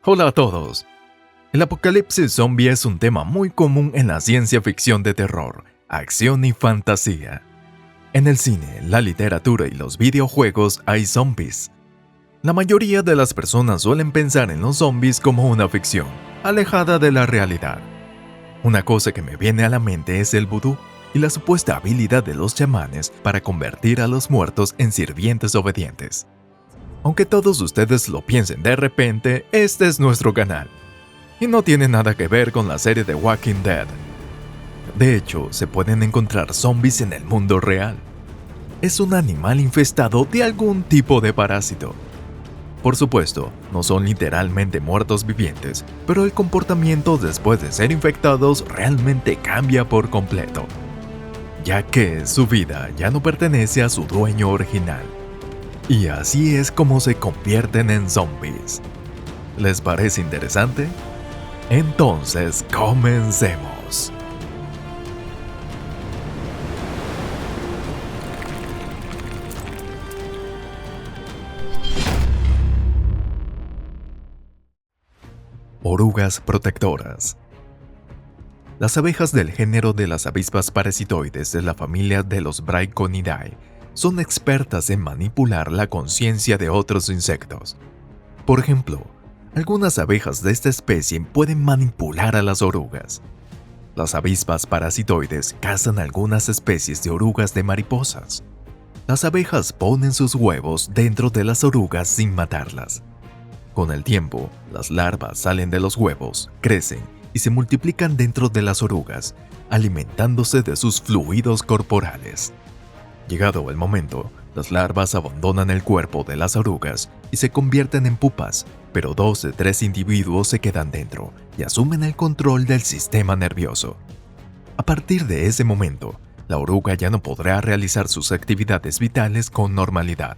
Hola a todos. El apocalipsis zombie es un tema muy común en la ciencia ficción de terror, acción y fantasía. En el cine, la literatura y los videojuegos hay zombies. La mayoría de las personas suelen pensar en los zombies como una ficción, alejada de la realidad. Una cosa que me viene a la mente es el vudú y la supuesta habilidad de los chamanes para convertir a los muertos en sirvientes obedientes. Aunque todos ustedes lo piensen de repente, este es nuestro canal. Y no tiene nada que ver con la serie de Walking Dead. De hecho, se pueden encontrar zombies en el mundo real. Es un animal infestado de algún tipo de parásito. Por supuesto, no son literalmente muertos vivientes, pero el comportamiento después de ser infectados realmente cambia por completo, ya que su vida ya no pertenece a su dueño original. Y así es como se convierten en zombies. ¿Les parece interesante? Entonces, comencemos. Orugas protectoras. Las abejas del género de las avispas parasitoides de la familia de los Braconidae son expertas en manipular la conciencia de otros insectos. Por ejemplo, algunas abejas de esta especie pueden manipular a las orugas. Las avispas parasitoides cazan algunas especies de orugas de mariposas. Las abejas ponen sus huevos dentro de las orugas sin matarlas. Con el tiempo, las larvas salen de los huevos, crecen y se multiplican dentro de las orugas, alimentándose de sus fluidos corporales. Llegado el momento, las larvas abandonan el cuerpo de las orugas y se convierten en pupas, pero 2 de 3 individuos se quedan dentro y asumen el control del sistema nervioso. A partir de ese momento, la oruga ya no podrá realizar sus actividades vitales con normalidad.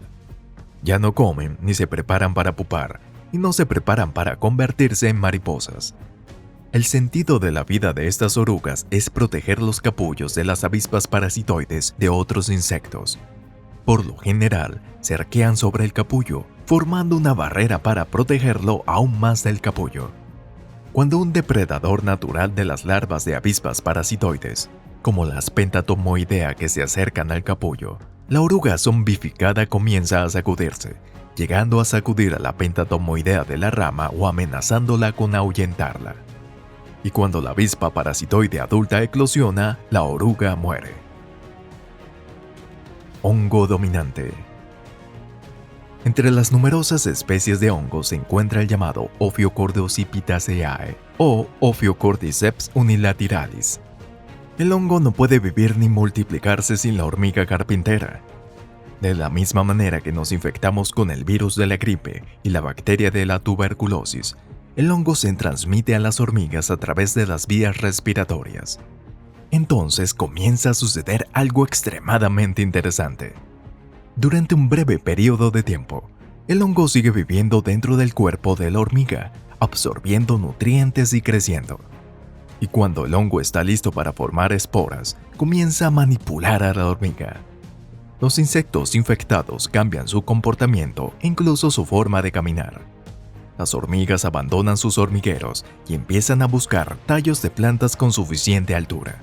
Ya no comen ni se preparan para pupar, y no se preparan para convertirse en mariposas. El sentido de la vida de estas orugas es proteger los capullos de las avispas parasitoides de otros insectos. Por lo general, se arquean sobre el capullo, formando una barrera para protegerlo aún más del capullo. Cuando un depredador natural de las larvas de avispas parasitoides, como las Pentatomoidea que se acercan al capullo, la oruga zombificada comienza a sacudirse, llegando a sacudir a la Pentatomoidea de la rama o amenazándola con ahuyentarla. Y cuando la avispa parasitoide adulta eclosiona, la oruga muere. Hongo dominante. Entre las numerosas especies de hongos se encuentra el llamado Ophiocordycipitaceae o Ophiocordyceps unilateralis. El hongo no puede vivir ni multiplicarse sin la hormiga carpintera. De la misma manera que nos infectamos con el virus de la gripe y la bacteria de la tuberculosis, el hongo se transmite a las hormigas a través de las vías respiratorias. Entonces comienza a suceder algo extremadamente interesante. Durante un breve periodo de tiempo, el hongo sigue viviendo dentro del cuerpo de la hormiga, absorbiendo nutrientes y creciendo. Y cuando el hongo está listo para formar esporas, comienza a manipular a la hormiga. Los insectos infectados cambian su comportamiento e incluso su forma de caminar. Las hormigas abandonan sus hormigueros y empiezan a buscar tallos de plantas con suficiente altura.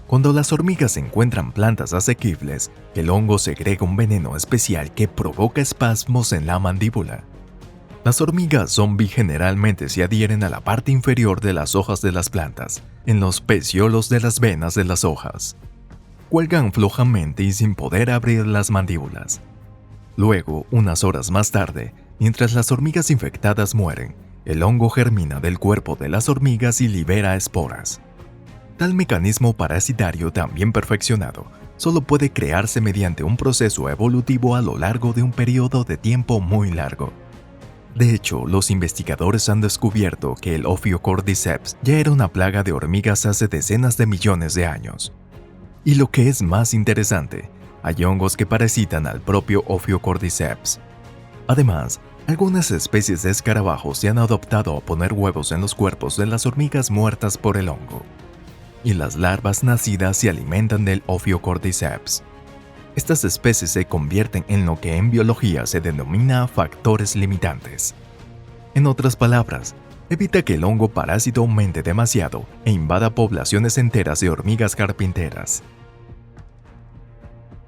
Cuando las hormigas encuentran plantas asequibles, el hongo segrega un veneno especial que provoca espasmos en la mandíbula. Las hormigas zombie generalmente se adhieren a la parte inferior de las hojas de las plantas, en los peciolos de las venas de las hojas. Cuelgan flojamente y sin poder abrir las mandíbulas. Luego, unas horas más tarde, mientras las hormigas infectadas mueren, el hongo germina del cuerpo de las hormigas y libera esporas. Tal mecanismo parasitario tan bien perfeccionado solo puede crearse mediante un proceso evolutivo a lo largo de un periodo de tiempo muy largo. De hecho, los investigadores han descubierto que el Ophiocordyceps ya era una plaga de hormigas hace decenas de millones de años. Y lo que es más interesante, hay hongos que parasitan al propio Ophiocordyceps. Además, algunas especies de escarabajos se han adoptado a poner huevos en los cuerpos de las hormigas muertas por el hongo. Y las larvas nacidas se alimentan del Ophiocordyceps. Estas especies se convierten en lo que en biología se denomina factores limitantes. En otras palabras, evita que el hongo parásito aumente demasiado e invada poblaciones enteras de hormigas carpinteras.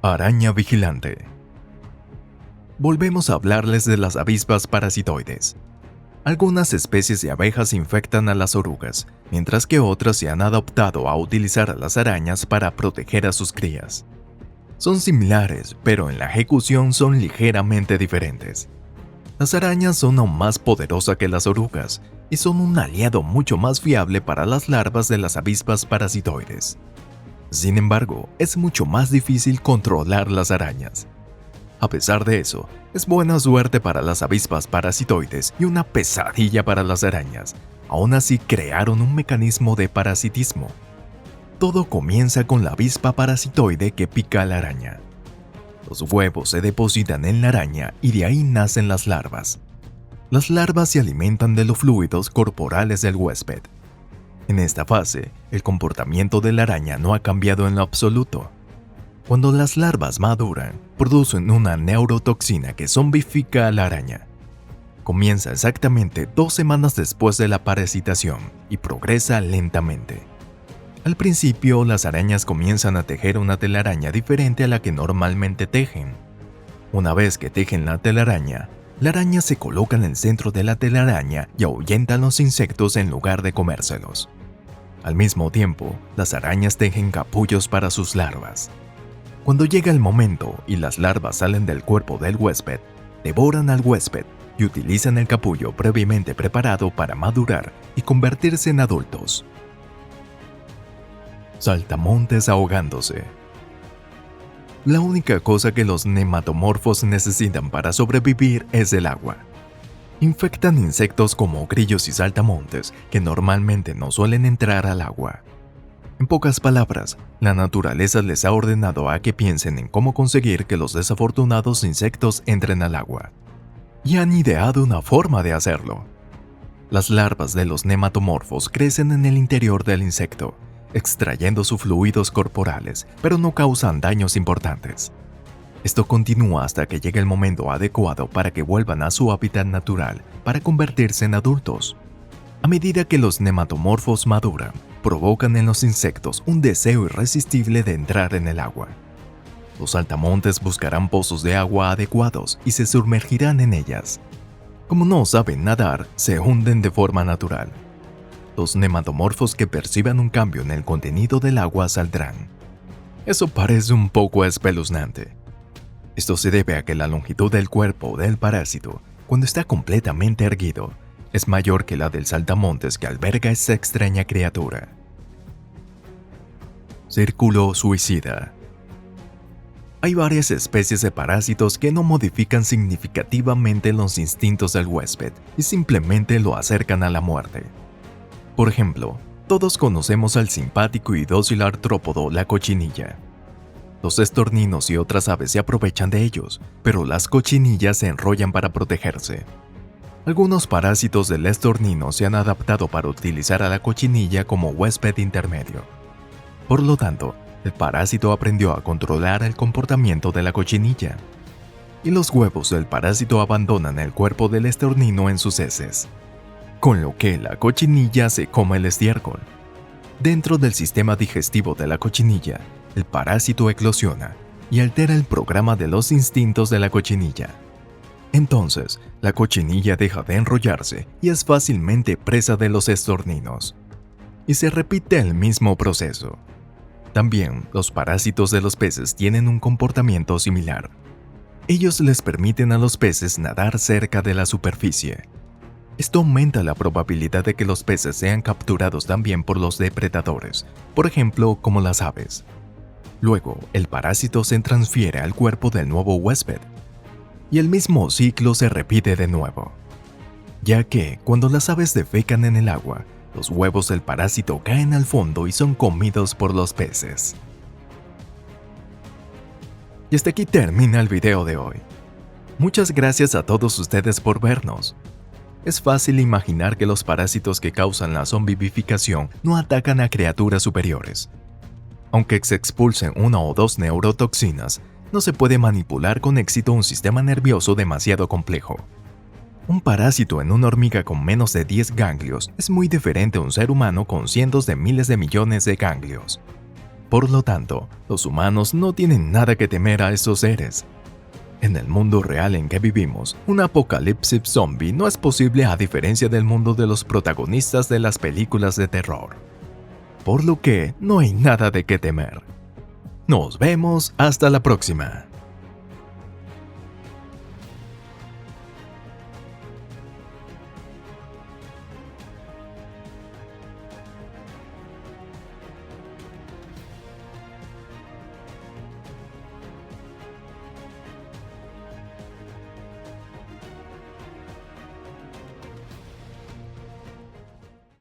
Araña vigilante. Volvemos a hablarles de las avispas parasitoides. Algunas especies de abejas infectan a las orugas, mientras que otras se han adaptado a utilizar a las arañas para proteger a sus crías. Son similares, pero en la ejecución son ligeramente diferentes. Las arañas son aún más poderosas que las orugas y son un aliado mucho más fiable para las larvas de las avispas parasitoides. Sin embargo, es mucho más difícil controlar las arañas. A pesar de eso, es buena suerte para las avispas parasitoides y una pesadilla para las arañas. Aún así, crearon un mecanismo de parasitismo. Todo comienza con la avispa parasitoide que pica a la araña. Los huevos se depositan en la araña y de ahí nacen las larvas. Las larvas se alimentan de los fluidos corporales del huésped. En esta fase, el comportamiento de la araña no ha cambiado en lo absoluto. Cuando las larvas maduran, producen una neurotoxina que zombifica a la araña. Comienza exactamente 2 semanas después de la parasitación y progresa lentamente. Al principio, las arañas comienzan a tejer una telaraña diferente a la que normalmente tejen. Una vez que tejen la telaraña, la araña se coloca en el centro de la telaraña y ahuyenta a los insectos en lugar de comérselos. Al mismo tiempo, las arañas tejen capullos para sus larvas. Cuando llega el momento y las larvas salen del cuerpo del huésped, devoran al huésped y utilizan el capullo previamente preparado para madurar y convertirse en adultos. Saltamontes ahogándose. La única cosa que los nematomorfos necesitan para sobrevivir es el agua. Infectan insectos como grillos y saltamontes que normalmente no suelen entrar al agua. En pocas palabras, la naturaleza les ha ordenado a que piensen en cómo conseguir que los desafortunados insectos entren al agua. Y han ideado una forma de hacerlo. Las larvas de los nematomorfos crecen en el interior del insecto, extrayendo sus fluidos corporales, pero no causan daños importantes. Esto continúa hasta que llegue el momento adecuado para que vuelvan a su hábitat natural para convertirse en adultos. A medida que los nematomorfos maduran, provocan en los insectos un deseo irresistible de entrar en el agua. Los saltamontes buscarán pozos de agua adecuados y se sumergirán en ellas. Como no saben nadar, se hunden de forma natural. Los nematomorfos que perciban un cambio en el contenido del agua saldrán. Eso parece un poco espeluznante. Esto se debe a que la longitud del cuerpo del parásito, cuando está completamente erguido, es mayor que la del saltamontes que alberga esa extraña criatura. Círculo suicida. Hay varias especies de parásitos que no modifican significativamente los instintos del huésped y simplemente lo acercan a la muerte. Por ejemplo, todos conocemos al simpático y dócil artrópodo la cochinilla. Los estorninos y otras aves se aprovechan de ellos, pero las cochinillas se enrollan para protegerse. Algunos parásitos del estornino se han adaptado para utilizar a la cochinilla como huésped intermedio. Por lo tanto, el parásito aprendió a controlar el comportamiento de la cochinilla. Y los huevos del parásito abandonan el cuerpo del estornino en sus heces, con lo que la cochinilla se come el estiércol. Dentro del sistema digestivo de la cochinilla, el parásito eclosiona y altera el programa de los instintos de la cochinilla. Entonces, la cochinilla deja de enrollarse y es fácilmente presa de los estorninos. Y se repite el mismo proceso. También, los parásitos de los peces tienen un comportamiento similar. Ellos les permiten a los peces nadar cerca de la superficie. Esto aumenta la probabilidad de que los peces sean capturados también por los depredadores, por ejemplo, como las aves. Luego, el parásito se transfiere al cuerpo del nuevo huésped. Y el mismo ciclo se repite de nuevo. Ya que, cuando las aves defecan en el agua, los huevos del parásito caen al fondo y son comidos por los peces. Y hasta aquí termina el video de hoy. Muchas gracias a todos ustedes por vernos. Es fácil imaginar que los parásitos que causan la zombificación no atacan a criaturas superiores. Aunque se expulsen 1 o 2 neurotoxinas, no se puede manipular con éxito un sistema nervioso demasiado complejo. Un parásito en una hormiga con menos de 10 ganglios es muy diferente a un ser humano con cientos de miles de millones de ganglios. Por lo tanto, los humanos no tienen nada que temer a estos seres. En el mundo real en que vivimos, un apocalipsis zombie no es posible a diferencia del mundo de los protagonistas de las películas de terror. Por lo que no hay nada de qué temer. Nos vemos hasta la próxima.